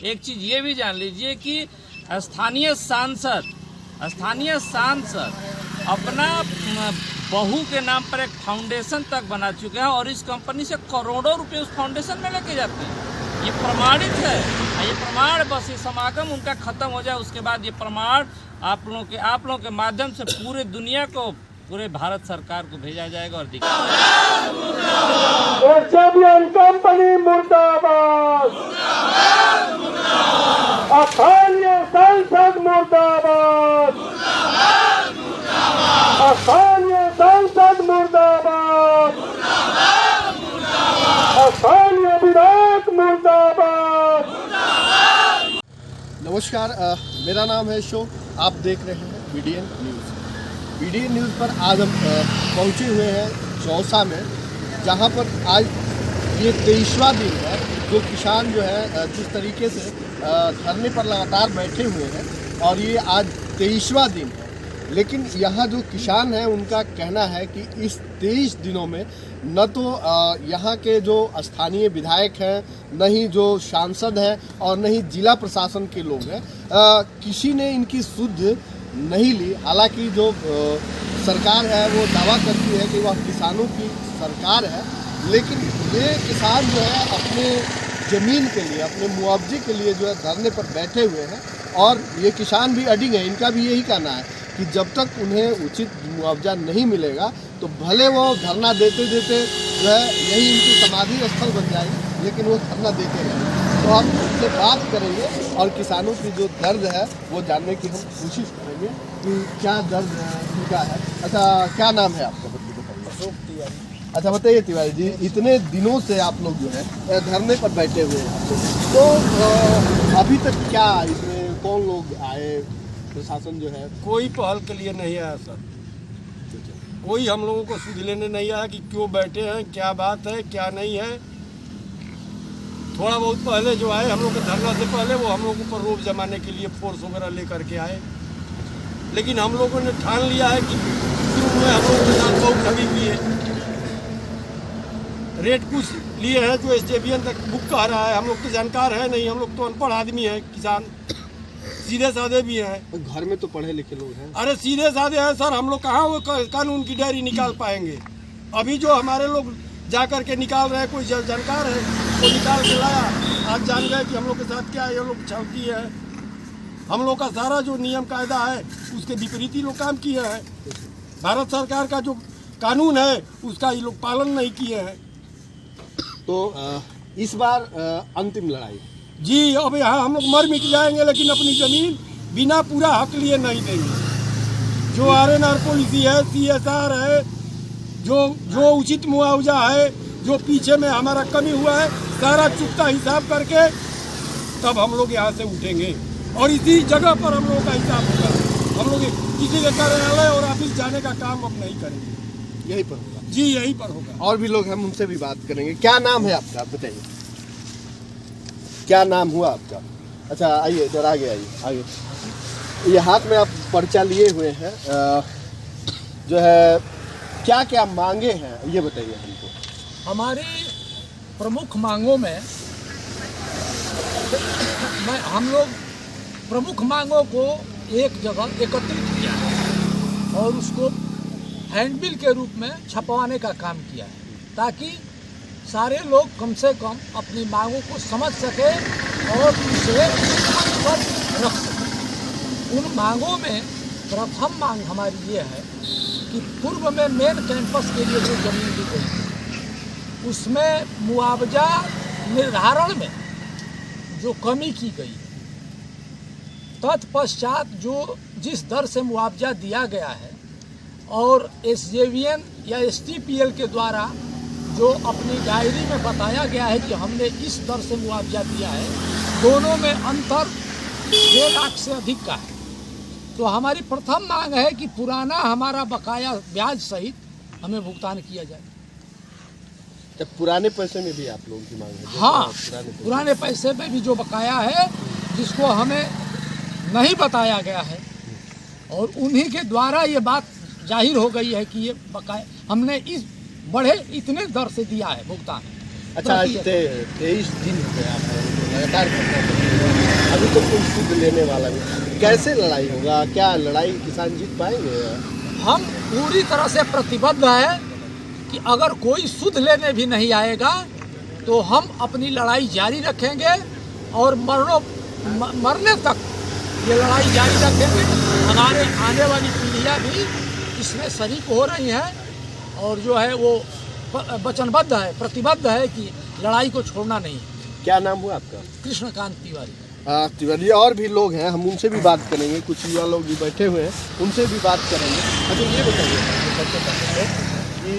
एक चीज ये भी जान लीजिए कि स्थानीय सांसद अपना बहू के नाम पर एक फाउंडेशन तक बना चुके हैं और इस कंपनी से करोड़ों रुपए उस फाउंडेशन में लेके जाते हैं। ये प्रमाणित है। ये प्रमाण बस ये समागम उनका खत्म हो जाए, उसके बाद ये प्रमाण आप लोगों के माध्यम से पूरे दुनिया को, पूरे भारत सरकार को भेजा जाएगा और कंपनी मुर्दाबाद, स्थानीय सांसद मुर्दाबाद, स्थानीय सांसद मुर्दाबाद, स्थानीय विधायक मुर्दाबाद। नमस्कार, मेरा नाम है शो, आप देख रहे हैं बीडीएन न्यूज़। बीडीएन न्यूज़ पर आज हम पहुंचे हुए हैं चौसा में, जहां पर आज ये 23वां दिन है जो किसान जो है जिस तरीके से धरने पर लगातार बैठे हुए हैं और ये आज 23वां दिन है। लेकिन यहाँ जो किसान हैं उनका कहना है कि इस 23 दिनों में न तो यहाँ के जो स्थानीय विधायक हैं, न ही जो सांसद हैं और न ही जिला प्रशासन के लोग हैं, किसी ने इनकी सुध नहीं ली। हालांकि जो सरकार है वो दावा करती है कि वह किसानों की सरकार है, लेकिन ये किसान जो है अपने ज़मीन के लिए, अपने मुआवजे के लिए जो है धरने पर बैठे हुए हैं और ये किसान भी अडिग हैं। इनका भी यही कहना है कि जब तक उन्हें उचित मुआवजा नहीं मिलेगा तो भले वो धरना देते देते जो है यही इनकी समाधि स्थल बन जाएगी, लेकिन वो धरना देते रहेंगे। तो हम उनसे बात करेंगे और किसानों की जो दर्द है वो जानने की हम कोशिश करेंगे कि क्या दर्द उनका है। अच्छा, क्या नाम है आपका? बताइए। अच्छा बताइए तिवारी जी, इतने दिनों से आप लोग जो है धरने पर बैठे हुए हैं, तो अभी तक क्या इसमें कौन लोग आए? प्रशासन जो है कोई पहल के लिए नहीं आया सर, कोई हम लोगों को सुध लेने नहीं आया कि क्यों बैठे हैं, क्या बात है, क्या नहीं है। थोड़ा बहुत पहले जो आए हम लोग के धरना से पहले, वो हम लोगों पर रोक जमाने के लिए फोर्स वगैरह लेकर के आए, लेकिन हम लोगों ने ठान लिया है कि शुरू में हम लोगों के साथ बहुत ठगी की है। रेट कुछ लिए हैं जो SJVN तक बुक कह रहा है, हम लोग तो जानकार है नहीं, हम लोग तो अनपढ़ आदमी हैं, किसान सीधे साधे भी हैं। घर में तो पढ़े लिखे लोग हैं। अरे सीधे साधे हैं सर, हम लोग कहाँ वो कानून की डायरी निकाल पाएंगे। अभी जो हमारे लोग जा कर के निकाल रहे हैं, कोई जानकार है वो निकाल के लाया, आज जान गए कि हम लोग के साथ क्या ये लोग छलती है। हम लोग का सारा जो नियम कायदा है उसके विपरीत ही लोग काम किए हैं। भारत सरकार का जो कानून है उसका ये लोग पालन नहीं किए हैं। तो इस बार अंतिम लड़ाई जी, अब यहाँ हम लोग मर मिट जाएंगे, लेकिन अपनी ज़मीन बिना पूरा हक लिए नहीं देंगे। जो RNR पॉलिसी है, CSR है, जो उचित मुआवजा है, जो पीछे में हमारा कमी हुआ है, सारा चुकता हिसाब करके तब हम लोग यहाँ से उठेंगे और इसी जगह पर हम लोगों का हिसाब होगा। हम लोग किसी के कार्यालय और ऑफिस जाने का काम अब नहीं करेंगे, यहीं पर होगा। जी यहीं पर होगा। और भी लोग हम उनसे भी बात करेंगे। क्या नाम है आपका, आप बताइए, क्या नाम हुआ आपका? अच्छा आइए इधर, आगे आइए, आगे। ये हाथ में आप पर्चा लिए हुए हैं, जो है क्या क्या मांगे हैं ये बताइए हमको। हमारी प्रमुख मांगों में हम लोग प्रमुख मांगों को एक जगह एकत्रित किया है और उसको हैंडबिल के रूप में छपवाने का काम किया है, ताकि सारे लोग कम से कम अपनी मांगों को समझ सके और उसे पर रख सके। उन मांगों में प्रथम मांग हमारी ये है कि पूर्व में मेन कैंपस के लिए जो जमीन दी गई उसमें मुआवजा निर्धारण में जो कमी की गई, तत्पश्चात जो जिस दर से मुआवजा दिया गया है और SJVN या STPL के द्वारा जो अपनी डायरी में बताया गया है कि हमने इस दर से मुआवजा दिया है, दोनों में अंतर 6 लाख से अधिक का है। तो हमारी प्रथम मांग है कि पुराना हमारा बकाया ब्याज सहित हमें भुगतान किया जाए। तो पुराने पैसे में भी आप लोगों की मांग है? हाँ, पुराने पैसे में भी जो बकाया है जिसको हमें नहीं बताया गया है और उन्हीं के द्वारा ये बात जाहिर हो गई है कि ये बकाया हमने इस बढ़े इतने दर से दिया है भुगतान। अच्छा, 23 दिन हो गया लगातार अभी तो कोई शुद्ध लेने वाला नहीं, कैसे लड़ाई होगा? क्या लड़ाई किसान जीत पाएंगे? हम पूरी तरह से प्रतिबद्ध है कि अगर कोई सुध लेने भी नहीं आएगा तो हम अपनी लड़ाई जारी रखेंगे और मरने तक ये लड़ाई जारी रखेंगे। हमारे आने वाली पीढ़ियाँ भी इसमें शरीक हो रही हैं और जो है वो वचनबद्ध है, प्रतिबद्ध है कि लड़ाई को छोड़ना नहीं। क्या नाम हुआ आपका? कृष्णकांत तिवारी। तिवारी। और भी लोग हैं, हम उनसे भी बात करेंगे, कुछ युवा लोग भी बैठे हुए हैं, उनसे भी बात करेंगे। अच्छा ये बताइए सबसे पहले कि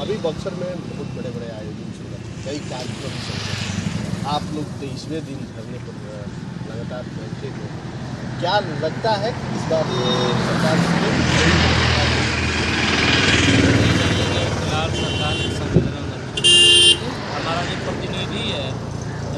अभी बक्सर में बहुत बड़े बड़े आयोजन चल रहे हैं, कई कार्यक्रम चल रहे हैं, आप लोग 23वें दिन धरने पर लगातार बैठे हुए, क्या लगता है इस बार सरकार फिलहाल सरकार ने संवेदना नहीं, हमारा जो प्रतिनिधि है,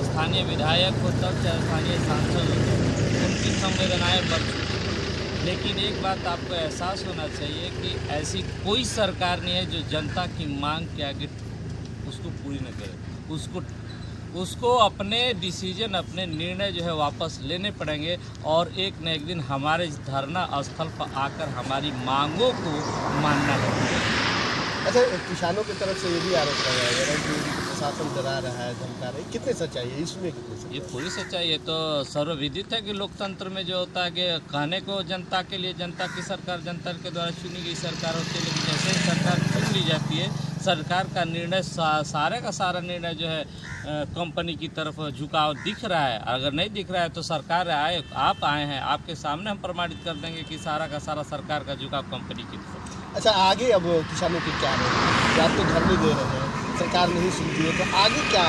स्थानीय विधायक हो तब चाहे स्थानीय सांसद हो तब, उनकी संवेदनाएं बढ़ चुकी हैं। लेकिन एक बात आपको एहसास होना चाहिए कि ऐसी कोई सरकार नहीं है जो जनता की मांग के आगे उसको पूरी न करे। उसको अपने डिसीजन, अपने निर्णय जो है वापस लेने पड़ेंगे और एक न एक दिन हमारे इस धरना स्थल पर आकर हमारी मांगों को मानना होगा। अच्छा, किसानों की तरफ से ये भी आरोप लगाया जा रहा है कि प्रशासन डरा रहा है, धमका रहा है, कितने सच्चाई है इसमें? कितने सच्चाई? ये पूरी सच्चाई है। तो सर्वविदित है कि लोकतंत्र में जो होता है कि कहने को जनता के लिए, जनता की सरकार जनता के द्वारा चुनी गई सरकार होती है, लेकिन जैसे ही सरकार चुन ली जाती है, सरकार का निर्णय सारे का सारा निर्णय जो है कंपनी की तरफ झुकाव दिख रहा है। अगर नहीं दिख रहा है तो सरकार आप आए हैं, आपके सामने हम प्रमाणित कर देंगे कि सारा का सारा सरकार का झुकाव कंपनी की तरफ। अच्छा, आगे अब किसानों की क्या है? आप तो धरने दे रहे हैं, सरकार नहीं सुनती है, तो आगे क्या?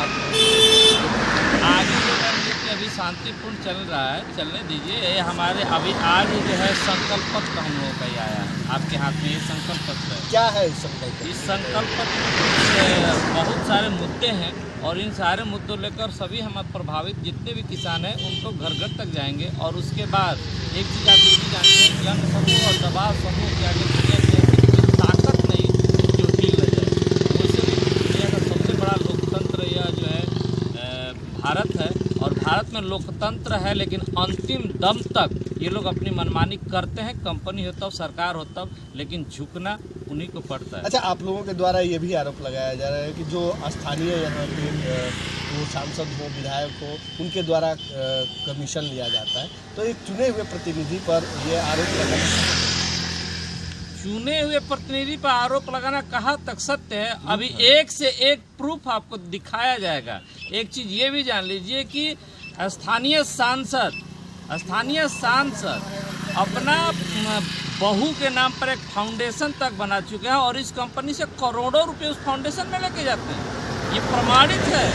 आगे जो है कि अभी शांतिपूर्ण चल रहा है, चलने दीजिए। ये हमारे अभी आज जो है संकल्प पत्र हम लोगों का ही आया है, आपके हाथ में ये संकल्प पत्र है। क्या है इस संकल्प? इस संकल्प पत्र में बहुत सारे मुद्दे हैं और इन सारे मुद्दों लेकर सभी हम प्रभावित जितने भी किसान हैं उनको घर घर तक जाएंगे। और उसके बाद एक चीज़ आप ये भी जानते हैं, जन समूह और दबाव समूह के आगे दुनिया की ताकत नहीं जो हिल न जाए। वैसे भी दुनिया का सबसे बड़ा लोकतंत्र यह जो है भारत है और भारत में लोकतंत्र है, लेकिन अंतिम दम तक ये लोग अपनी मनमानी करते हैं, कंपनी हो तब, सरकार हो तब, लेकिन झुकना उन्हीं को पड़ता है। अच्छा, आप लोगों के द्वारा ये भी आरोप लगाया जा रहा है कि जो स्थानीय यहाँ के वो सांसद हो, विधायक हो, उनके द्वारा कमीशन लिया जाता है, तो एक चुने हुए प्रतिनिधि पर ये आरोप लगाना, चुने हुए प्रतिनिधि पर आरोप लगाना कहाँ तक सत्य है? अभी एक से एक प्रूफ आपको दिखाया जाएगा। एक चीज़ ये भी जान लीजिए कि स्थानीय सांसद अपना बहू के नाम पर एक फाउंडेशन तक बना चुके हैं और इस कंपनी से करोड़ों रुपए उस फाउंडेशन में लेके जाते हैं। ये प्रमाणित है।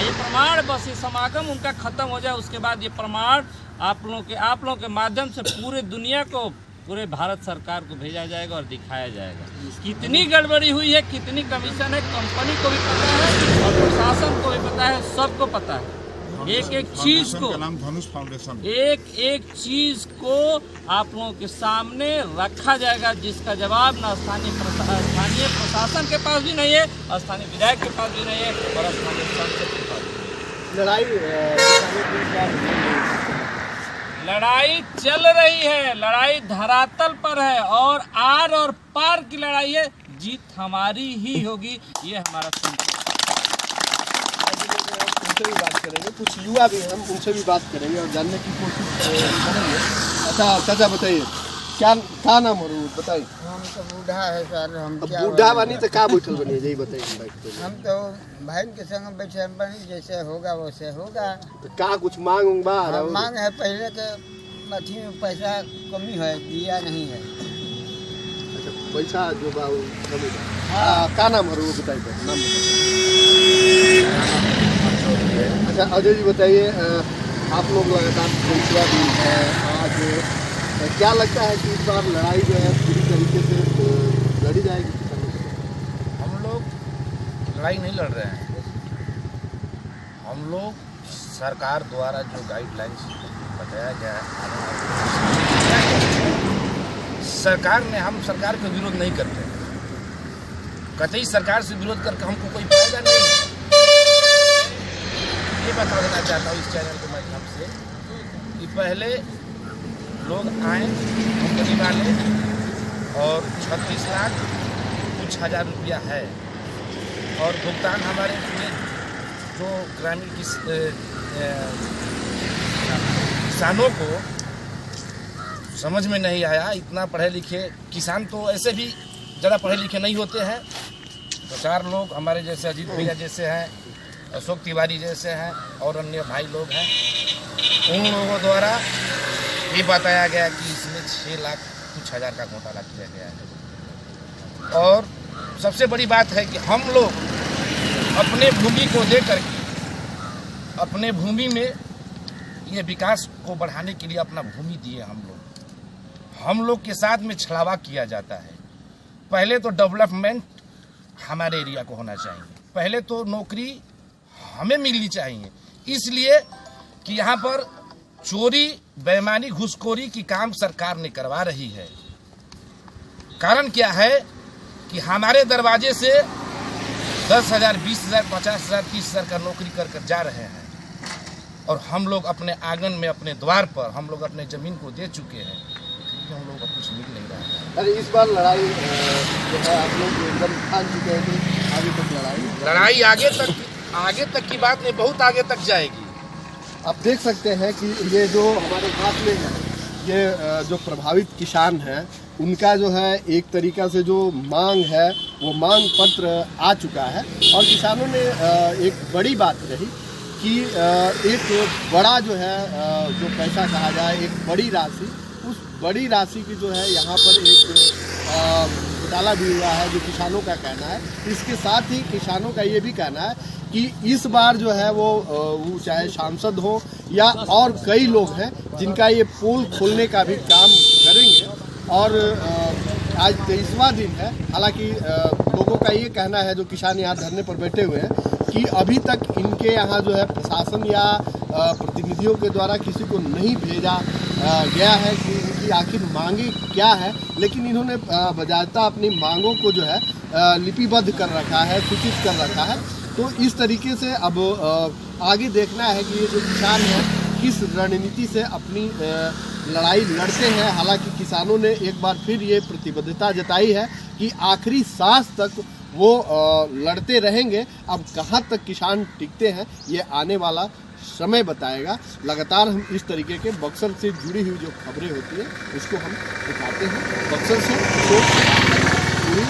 ये प्रमाण बस ये समागम उनका खत्म हो जाए, उसके बाद ये प्रमाण आप लोगों के माध्यम से पूरे दुनिया को, पूरे भारत सरकार को भेजा जाएगा और दिखाया जाएगा कितनी गड़बड़ी हुई है, कितनी कमीशन है। कंपनी को भी पता है और प्रशासन को भी पता है, सबको पता है। एक एक चीज को, नाम धनुष फाउंडेशन, एक चीज को आप लोगों के सामने रखा जाएगा जिसका जवाब ना स्थानीय प्रशासन के पास भी नहीं है, स्थानीय विधायक के पास भी नहीं है और स्थानीय सांसद के पास भी। लड़ाई चल रही है, लड़ाई धरातल पर है और आर और पार की लड़ाई है। जीत हमारी ही होगी, ये हमारा संकल्प। उनसे भी बात करेंगे, कुछ युवा भी हैं, हम उनसे भी बात करेंगे और जानने की कोशिश करेंगे। अच्छा चाचा बताइए, क्या नाम हो रहा बताइए? हम तो बूढ़ा है सर, हम क्या बूढ़ा बानी तो का बैठल बनी यही बताइए। हम तो भाई के संग बैठे बनी, जैसे होगा वैसे होगा। तो का कुछ मांग बा? मांग है पहले के अथी में पैसा कमी है, दिया नहीं है। अच्छा, पैसा जो बा कमी बा। का नाम हो रहा बताइए, नाम अच्छा अजय जी बताइए, आप लोग लगातार दूसरा दिन है आज, क्या लगता है कि इस बार लड़ाई जो है पूरी तरीके से लड़ी जाएगी? हम लोग लड़ाई नहीं लड़ रहे हैं, हम लोग सरकार द्वारा जो गाइडलाइंस बताया गया है, सरकार ने, हम सरकार का विरोध नहीं करते, कतई सरकार से विरोध करके हमको कोई फायदा नहीं है। ये बता देना चाहता हूँ इस चैनल के माध्यम से कि पहले लोग आए कंपनी वाले और 36 लाख कुछ हज़ार रुपया है और भुगतान हमारे पूरे जो ग्रामीण किसानों को समझ में नहीं आया। इतना पढ़े लिखे किसान तो ऐसे भी ज़्यादा पढ़े लिखे नहीं होते हैं। तो 4 लोग हमारे जैसे अजीत भैया जैसे हैं, अशोक तिवारी जैसे हैं और अन्य भाई लोग हैं, उन लोगों द्वारा ये बताया गया कि इसमें 6 लाख कुछ हज़ार का घोटाला किया गया है। और सबसे बड़ी बात है कि हम लोग अपने भूमि को दे करके अपने भूमि में ये विकास को बढ़ाने के लिए अपना भूमि दिए। हम लोग के साथ में छलावा किया जाता है। पहले तो डेवलपमेंट हमारे एरिया को होना चाहिए, पहले तो नौकरी हमें मिलनी चाहिए, इसलिए कि यहाँ पर चोरी बेईमानी घूसखोरी की काम सरकार ने करवा रही है। कारण क्या है कि हमारे दरवाजे से 10,000, 20,000, 50,000, 30,000 का नौकरी कर जा रहे हैं और हम लोग अपने आंगन में अपने द्वार पर हम लोग अपने ज़मीन को दे चुके हैं, हम लोग को कुछ मिल नहीं रहा है। अरे इस बार लड़ाई जो है आप लोग एकदम ठान चुके हैं कि आगे तक लड़ाई आगे तक की बात नहीं, बहुत आगे तक जाएगी। आप देख सकते हैं कि ये जो हमारे हाथ में है, ये जो प्रभावित किसान हैं उनका जो है एक तरीक़ा से जो मांग है वो मांग पत्र आ चुका है। और किसानों ने एक बड़ी बात कही कि एक बड़ा जो है जो पैसा कहा जाए, एक बड़ी राशि, उस बड़ी राशि की जो है यहाँ पर एक घोटाला भी हुआ है, जो किसानों का कहना है। इसके साथ ही किसानों का ये भी कहना है कि इस बार जो है वो चाहे सांसद हो या और कई लोग हैं जिनका ये पोल खोलने का भी काम करेंगे। और आज 23वां दिन है। हालांकि लोगों का ये कहना है, जो किसान यहाँ धरने पर बैठे हुए हैं, कि अभी तक इनके यहाँ जो है प्रशासन या प्रतिनिधियों के द्वारा किसी को नहीं भेजा गया है कि इनकी आखिर मांगे क्या है। लेकिन इन्होंने बजाता अपनी मांगों को जो है लिपिबद्ध कर रखा है, सूचित कर रखा है। तो इस तरीके से अब आगे देखना है कि ये जो किसान है किस रणनीति से अपनी लड़ाई लड़ते हैं। हालांकि किसानों ने एक बार फिर ये प्रतिबद्धता जताई है कि आखिरी सांस तक वो लड़ते रहेंगे। अब कहाँ तक किसान टिकते हैं ये आने वाला समय बताएगा। लगातार हम इस तरीके के बक्सर से जुड़ी हुई जो खबरें होती हैं उसको हम दिखाते हैं। बक्सर से पूरी